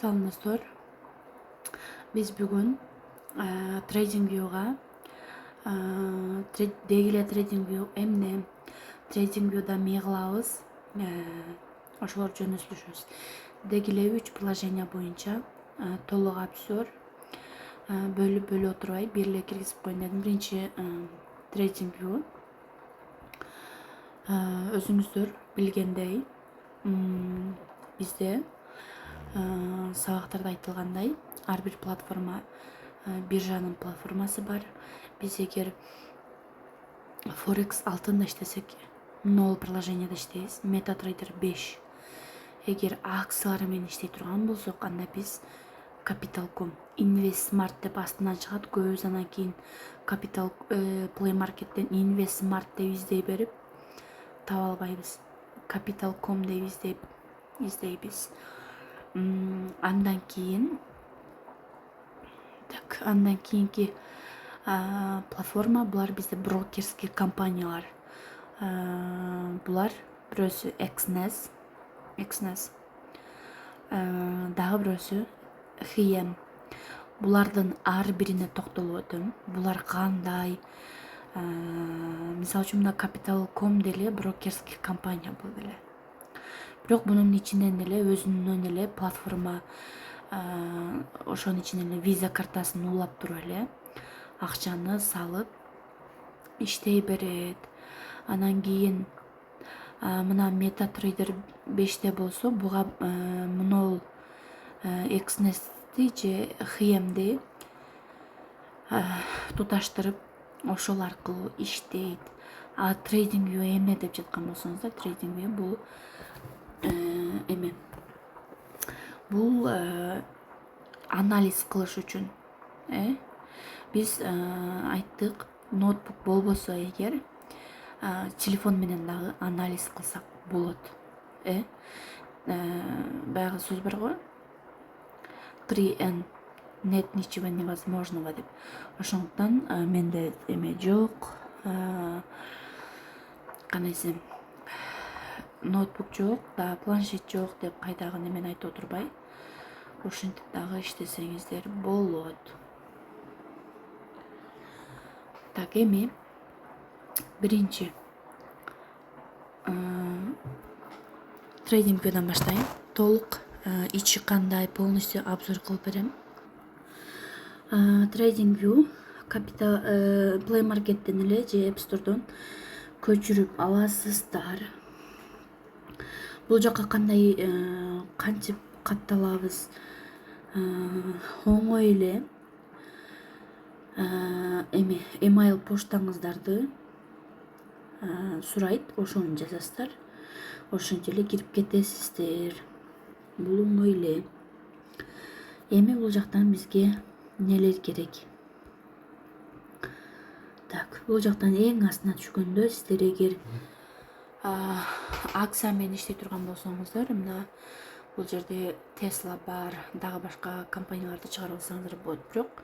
Салам достор. Биз бүгүн TradingView'га дегиле TradingView эмне, TradingView'да эмне кылабыз, ошолор жөнүндө сүйлөшөбүз. Дегиле 3 приложение боюнча толук обзор бөлүп отурбай бир эле киргизип коеюн дедим. Биринчи TradingView. Өзүңүздөр билгендей, бизде сабактарда айтылгандай ар бир платформа биржанын платформасы бар. Биз эгер Forex алтында иштесек 0 приложенияда иштейбиз. MetaTrader 5. Эгер акциялар менен иштей турган болсок, анда биз Capital.com, InvestSmart деп астынан чыгат. Көбүбүз анан кийин Capital Play Market'тен InvestSmart деп издей берип таба албайбыз. Capital.com деп издейбиз. Андан кийинки платформа булар бизде брокерский компаниялар. Булар бирөөсү Exness, дагы бирөөсү HM. Булардын ар бирине токтолуп өтөм. Булар кандай? Мисалы үчүн мына Capital.com деле брокерский компания бул деле. Бирок мунун ичинен эле өзүнүн эле платформа, ошонун ичинен эле виза картасын улап туруп эле акчаны салып иштей берет. Анан кийин мына MetaTrader 5те болсо, буга мынол Exness'ти же HM'ди туташтырып ошол аркылуу иштейт. TradingView эмне деп жаткан болсоңуздар, TradingView бул бул анализ кылыш үчүн. Биз айттык, ноутбук болбосо эгер телефон менен дагы анализ кылсак болот. Баягы сөз бар го, 3N нет ничего невозможного деп. Ошондуктан менде эме жок, кандайсы ноутбук жок, да планшет жок деп кайдагы немени айтып отурбай, ушинтип дагы иштесеңиздер болот. Так, эми биринчи TradingView'дан баштайын. Толук ичи кандай полностью обзор кылып берем. TradingView Capital Play Market'тен эле же App Store'дон көчүрүп аласыздар. Бул жака кандай кантип катталабыз? Оңой эле email поштаңыздарды сурайт, ошону жазасыздар. Ошентип эле кирип кетесиздер. Бул оңой эле. Эми бул жактан бизге нелер керек? Так, бул жактан эң астына түшкөндө сиздер эгер акция менен иштей турган болсоңуздар, мына бул жерде Tesla бар, дагы башка компанияларды чыгарып алсаңыздар болот. Бирок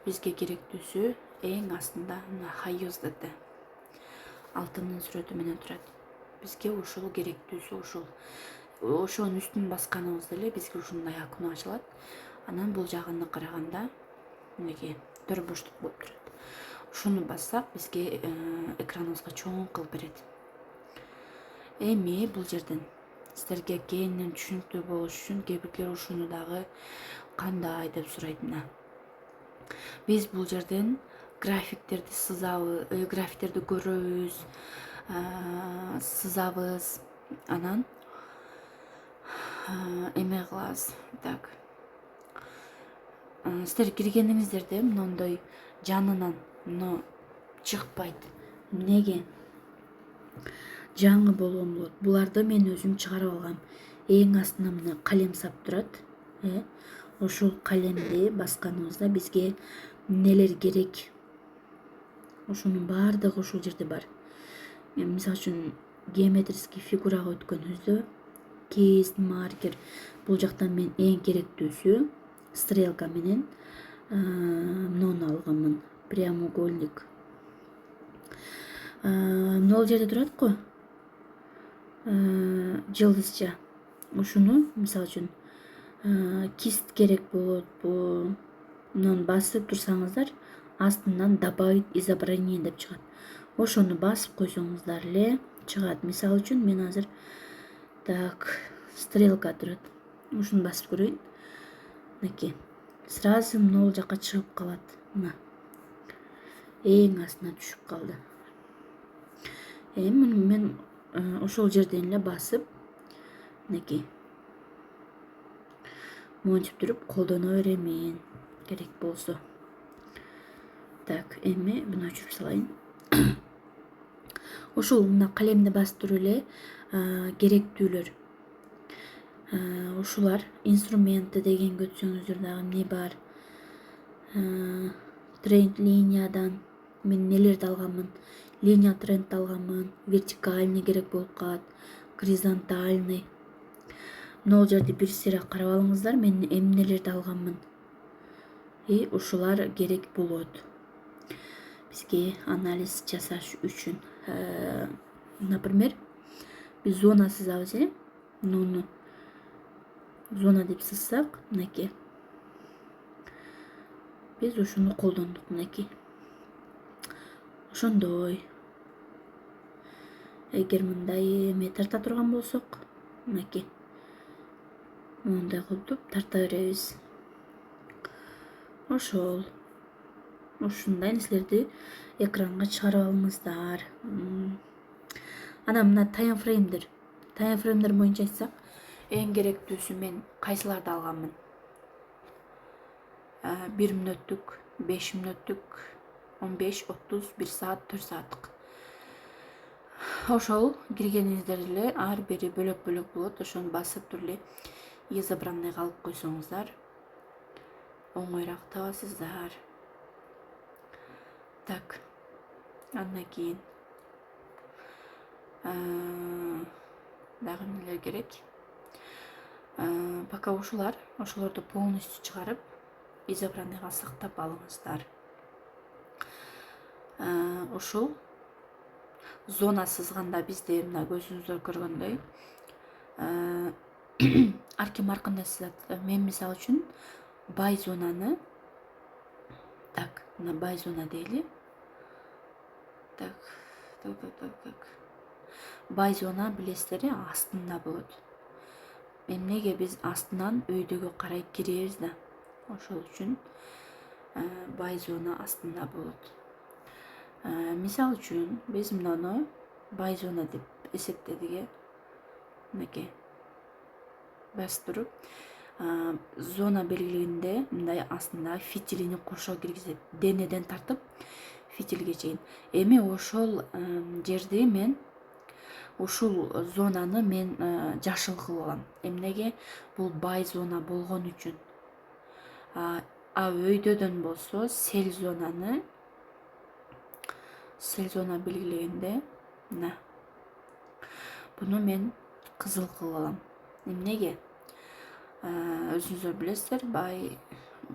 бизге керектүүсү эң астында мына High USDT алтындын сүрөтү менен турат. Бизге ушул керектүүсү ушул. Ошонун үстүн басканыбызда эле бизге ушундай окно ачылат. Анан бул жагына караганда мынакей дөр боштук болуп турат. Ушуну бассак бизге экраныбызга чоң кылып берет. Эми бул жерден сиздерге кеңинен түшүнүктүү болуш үчүн кээ бирлер ушуну дагы кандай деп сурайт. Мына биз бул жерден графиктерди көрөбүз, сызабыз, анан эме кылабыз. Так, сиздер киргениңиздерде мындай жанынан мына чыкпайт. Эмнеге? Жаңы болгон болот. Буларды мен өзүм чыгарып алгам. Эң астына мына калем сап турат. Ошол калемди басканыбызда бизге нелер керек? Ошонун баардыгы ушул жерде бар. Мен мисалы үчүн геометрический фигурага өткөнүбүздө кейс, маркер, бул жактан мен эң керектүүсү стрелка менен муну алганмын. Прямоугольник. Мына жерде турат го. Жылдызча. Ушуну мисалы үчүн кист керек болот. Мунун басып турсаңыздар астынан добавить изображение деп чыгат. Ошону басып койсоңуздар эле чыгат. Мисалы үчүн мен азыр так стрелка турат. Ушуну басып көрөйүн. Мынакей. Сразу нол жака чыгып калат. Мына. Эң астына түшүп калды. Эми мен ошол жерден эле басып мынакей монтип туруп колдоно беремин керек болсо. Так, эми буну өчүрүп салайын. Ошол мына калемди басып туруп эле керектүүлөр. Ушулар инструменты деген көтсөңүздөр дагы эмне бар? Тренд линиядан мен нелерди алганмын? Линия тренд алганмын, вертикальный керек болуп калат, горизонтальный. Нол жерди бир сыйра карап алыңыздар, мен эмнелерди алганмын. Ушулар керек болот бизге анализ жасаш үчүн. Например, биз зона сызабыз, нуну зона деп сызсак, мынакей. Биз ушуну колдондук, мынакей. Ошондой. Эгер мындай эме тарта турган болсок, мынакей. Мындай кылып тарта беребиз. Ошол. Ушундай нерселерди экранга чыгарып алыңыздар. Анан мына таймфреймдер. Таймфреймдер боюнча айтсак, эң керектүүсү мен кайсыларды алганмын? 1 мүнөттүк, 5 мүнөттүк, 15, 30, 1 саат, 4 сааттык. Ошол киргениңиздер эле ар бири бөлөк-бөлөк болот. Ошону басып туруп эле избранныйга алып койсоңуздар оңоюраак табасыздар. Так. Андан кийин дагы эмнелер керек? Пока ошолорду полностью чыгарып избранныйга сактап алыңыздар. Ушул зона сызганда бизде мына көзүңүздөр көргөндөй арким ар кандай сызат. Мен мисалы үчүн бай зонаны так, мына бай зона дейли. Так. Бай зона билесиздер, астында болот. Эмнеге биз астынан өйдөгө карай киребиз да. Ошол үчүн бай зона астында болот. Мисалы үчүн биз муну бай зона деп эсептедик. Мынакей. Басып туруп зона белгилегенде мындай астында фитилини кошо киргизет. Денеден тартып фитилге чейин. Эми ошол жерди мен ушул зонаны мен жашыл кылып алам. Эмнеге? Бул бай зона болгон үчүн. Өйдөдөн болсо сел зона белгилегенде мына буну мен кызыл кылып алам. Эмнеге? Өзүңүздөр билесиздер, бай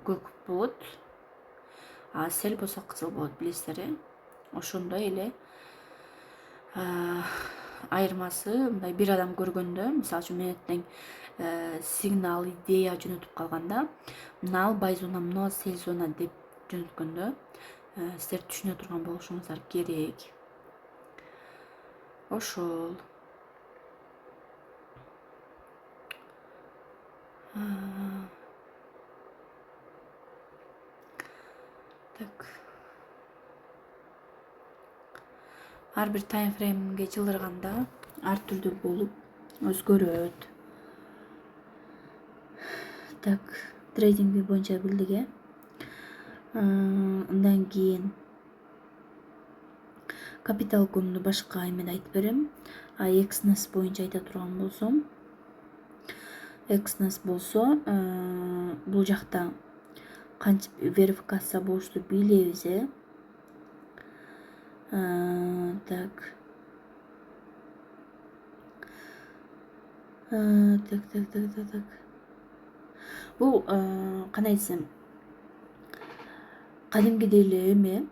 көк болот, сел болсо кызыл болот, билесиздер. Ошондой эле айырмасы мындай бир адам көргөндө, мисалы үчүн мен тең сигнал, идея жөнөтүп калганда, мына бай зона, мына сел зона деп жөнөткөндө силер түшүнө турган болушуңуздар керек. Ошол. Так. Ар бир таймфреймге жылдырганда ар түрдүү болуп өзгөрөт. Так, трейдинг боюнча билдик. Андан кийин капитал көмүнү башка эмеде айтып берем. Экснес боюнча айта турган болсом, экснес болсо бул жакта кантип верификация болушту билебиз. Так. Так. Бул кандай десем, кадимгидей эле эме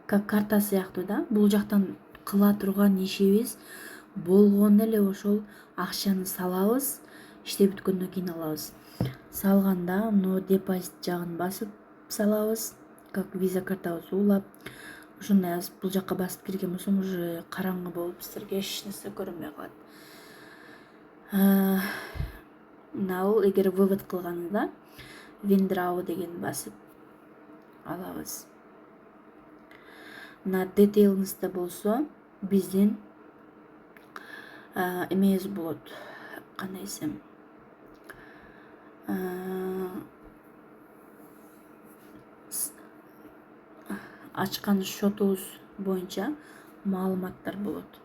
как карта сыяктуу да. Бул жактан кыла турган ишибиз болгону эле ошол акчаны салабыз, иштеп бүткөндөн кийин алабыз. Салганда муну депозит жагын басып салабыз, как виза картабызды улап. Ошондой бул жакка басып кирген болсом уже караңгы болуп силерге эч нерсе көрүнбөй калат. Мына бул эгер вывод кылганда Windraw деген басып алабыз. Мына детейлингсте болсо биздин эмебиз болот. Кандай десем, ачкан шотубуз боюнча маалыматтар болот.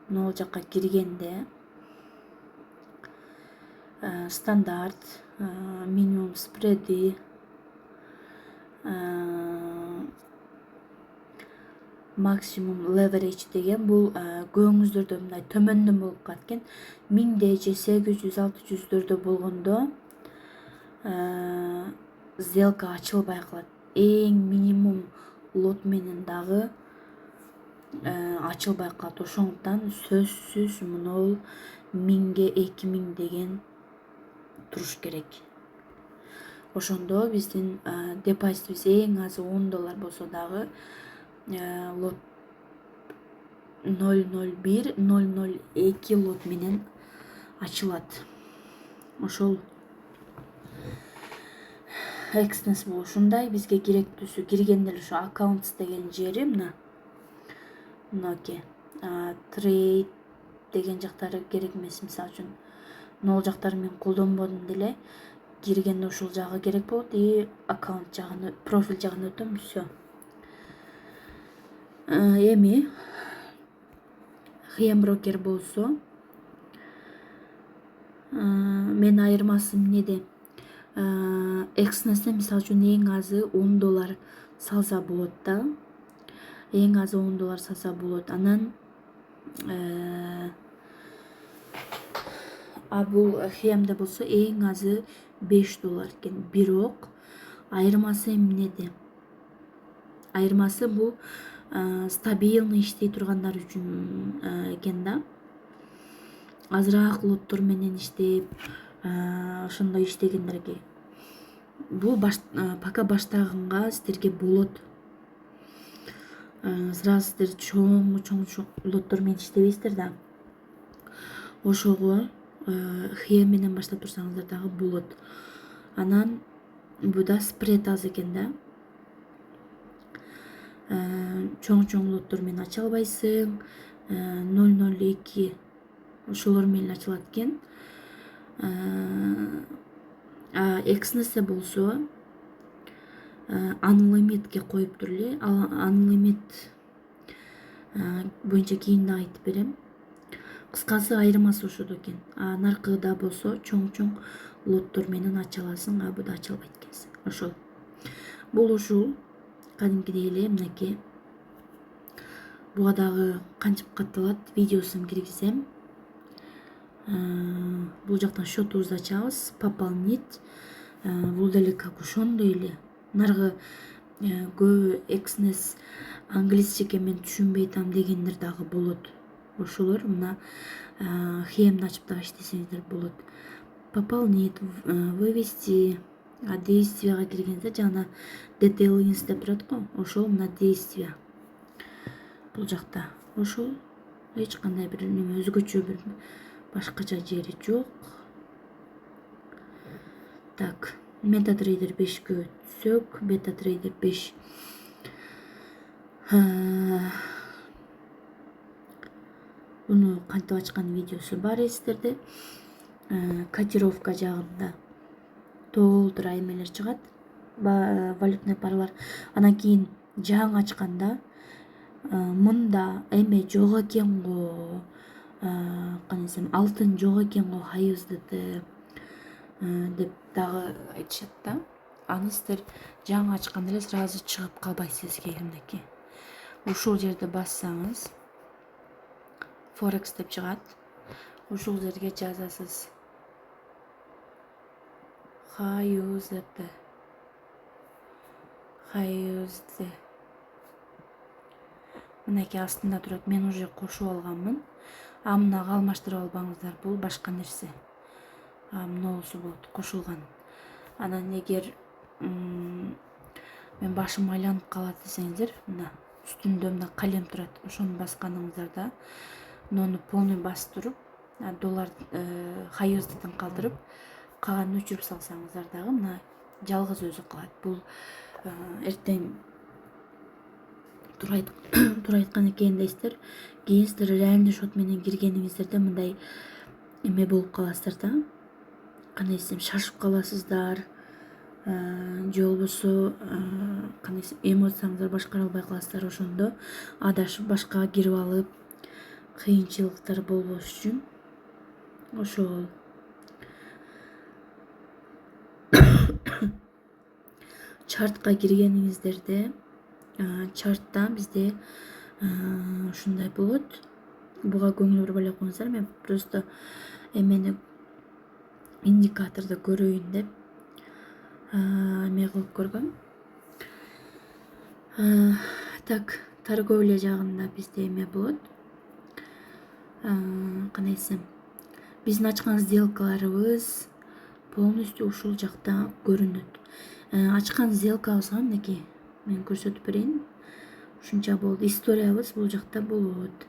Могул жакка киргенде стандарт, минимум спреди, максимум леверидж деген бул көңүздөрдө мындай төмөндөн болуп калат экен. 1000де же 800-600дөрдө болгондо сделка ачылбай калат. Эң минимум лот менен дагы ачылбай калат. Ошондуктан сөзсүз муну 1000ге 2000 деген туруш керек. Ошондо биздин депозитибиз эң азы $10 болсо дагы лот 001-002 лот менен ачылат. Ошол экснес бул ушундай. Бизге керектүүсү киргенде эле ошо аккаунтс деген жери мынакей трейд деген жактары керек эмес. Мисалы үчүн могул жактары мен колдонбодум деле, киргенде ушул жагы керек болот и аккаунт жагын, профиль жагына өтөм, все. Эми Хем брокер болсо мен айырмасы эмнеде? Экснесте мисалы үчүн эң азы $10 салса болот да. Эң азы $10 салса болот. Анан бул Хемде болсо эң азы $5 экен. Бирок айырмасы эмнеде? Айырмасы бул стабилный иштей тургандар үчүн экен да. Азыраак лоттор менен иштеп, ошондой иштегендерге. Бул пока баштаганга силерге болот. Сразу силер чоң лоттор менен иштебейсиздер да. Ошого Хем менен баштап турсаңыздар дагы болот. Анан буда спред аз экен да. Чоң лоттор менен ача албайсың. 002 ошолор менен ачылат экен. Экснесе болсо unlimitке коюптур эле. Unlimit боюнча кийин да айтып берем. Кыскасы айырмасы ошодо экен. Наркыда болсо чоң лоттор менен ача аласың, буда ача албайт экенсиң. Ошол. Бул ушул кадимкидей эле мынакей. Буга дагы кантип катталат видеосун киргизем. Бул жактан счетубузду ачабыз, пополнить. Бул деле как ошондой эле. Наргы көбү экснес англисчеге мен түшүнбөй атам дегендер дагы болот. Ошолор мына Хемди ачып дагы иштесеңиздер болот. Пополнить, вывести, действияга киргенде жана детейлингс деп турат го. Ошол мына действия. Бул жакта ошол эч кандай бир өзгөчө бир башкача жери жок. Так, MetaTrader 5-кө өтсөк, MetaTrader 5 буну кантип ачкан видеосу бар эстерде. Котировка жагында толтура эмелер чыгат, валютный парлар. Анан кийин жаңы ачканда мында эме жок экен го, кандай десем, алтын жок экен го, хайыздыты деп дагы айтышат да. Аны силер жаңы ачканда эле сразу чыгып калбайсыз кийимдеки. Ушул жерде бассаңыз Forex деп чыгат. Ушул жерге жазасыз. Хайызды. Мынакей астында турат. Мен уже кошуп алганмын. Мынага алмаштырып албаңыздар, бул башка нерсе. Мыноосу болот, кошулган. Анан эгер мен башым айланып калат десеңиздер, мына үстүндө мына калем турат, ошону басканыңыздарда муну полный басып туруп, доллар хайюздыктан калтырып, калганын өчүрүп салсаңыздар дагы мына жалгыз өзү калат. Бул эртең туура айткан экен дейсиздер. Кийин сиздер реальный счет менен киргениңиздерде мындай эме болуп каласыздар да. Кандай десем, шашып каласыздар. Же болбосо кандай десем, эмоцияңызды башкара албай каласыздар. Ошондо адашып башкага кирип алып, кыйынчылыктар болбош үчүн ошол чартка киргениңиздерде, чартта бизде ушундай болот. Буга көңүл бурбай эле коюңуздар. Мен просто эмени индикаторду көрөйүн деп эме кылып көргөм. Так, торговля жагында бизде эме болот. Кандай десем, биздин ачкан сделкаларыбыз полностью ушул жакта көрүнөт. Ачкан сделкабызга мынакей мен көрсөтүп берейин. Ушунча болду. Историябыз бул жакта болот.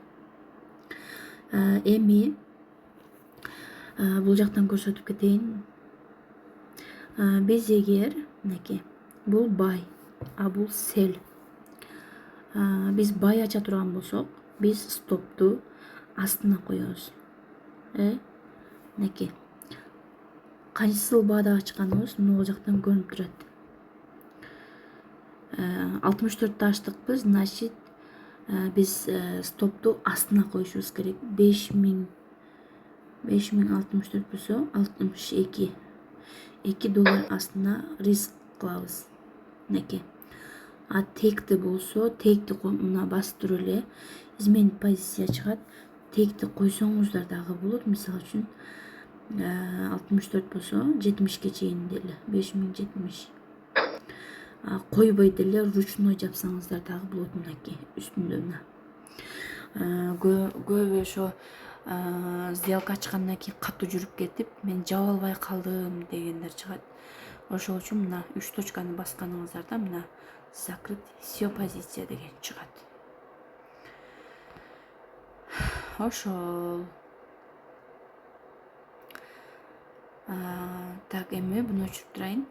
Эми бул жактан көрсөтүп кетейин. Биз эгер мынакей, бул бай, бул сел. Биз бай ача турган болсок, биз стопту астына коебуз. Мынакей. Кайсыл баада ачканыбыз могу жактан көрүнүп турат. 64 ачтыкпыз, значит, биз стопту астына коюшубуз керек. 5064 болсо 62. 2 доллар астына риск кылабыз. Мынакей. Текти болсо, текти мына басып туруп эле изменить позиция чыгат. Текти койсоңуздар дагы болот. Мисалы үчүн 64 болсо 70ке чейин деле, 5070. Койбой деле ручной жапсаңыздар дагы болот. Мынакей үстүндө мына. Көбү ошо сделка ачкандан кийин катуу жүрүп кетип, мен жаба албай калдым дегендер чыгат. Ошол үчүн мына 3 точканы басканыңыздарда мына закрыть все позиция деген чыгат. Ошол. Так, эми буну өчүрүп турайын.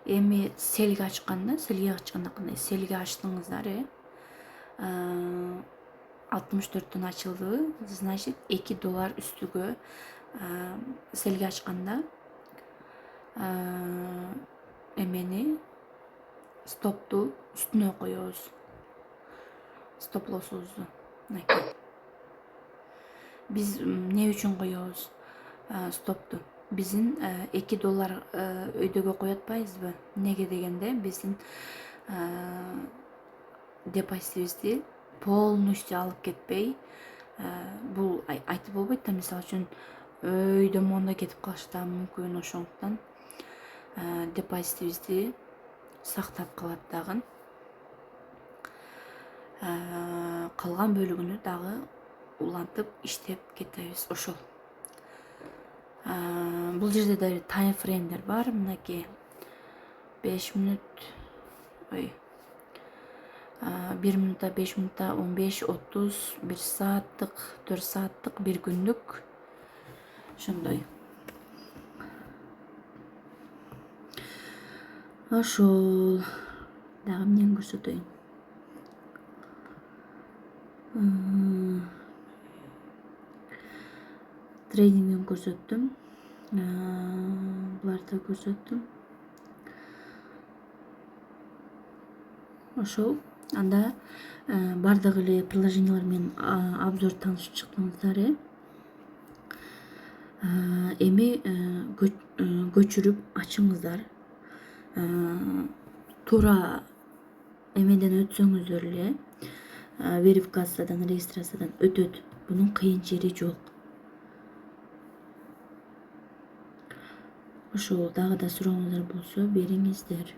Эми селге ачканда кандай? Селге ачтыңыздар, 64төн ачылды, значит 2 доллар үстүгө селге ачканда эмени стопту үстүнө коебуз. Стоп лоссубузду. Мынакей. Биз эмне үчүн коебуз стопту? Биздин 2 доллар өйдөгө коюп атпайбызбы? Неге дегенде, биздин депозитибизди полностью алып кетпей, бул айтып болбойт да, мисалы үчүн өйдө мондо кетип калышы да мүмкүн. Ошондуктан депозитибизди сактап калат дагы. Калган бөлүгүнү дагы улантып иштеп кетебиз. Ошол. Бул жерде да таймфреймдер бар. Мынакей 5 мүнөт, 1 мүнөттө, 5 мүнөттө, 15, 30, 1 сааттык, 4 сааттык, 1 күндүк. Ошондой. Ошол. Дагы эмнени көрсөтөйүн? Трейдингден көрсөттүм. Буларды көрсөттүм. Ошол. Анда бардык эле приложениялар менен обзор таанышып чыктыңыздар. Эми көчүрүп ачыңыздар. Туура эмеден өтсөңүздөр эле верификациядан, регистрациядан өтөт. Бунун кыйын жери жок. Ошол. Дагы да сурооңуздар болсо бериңиздер.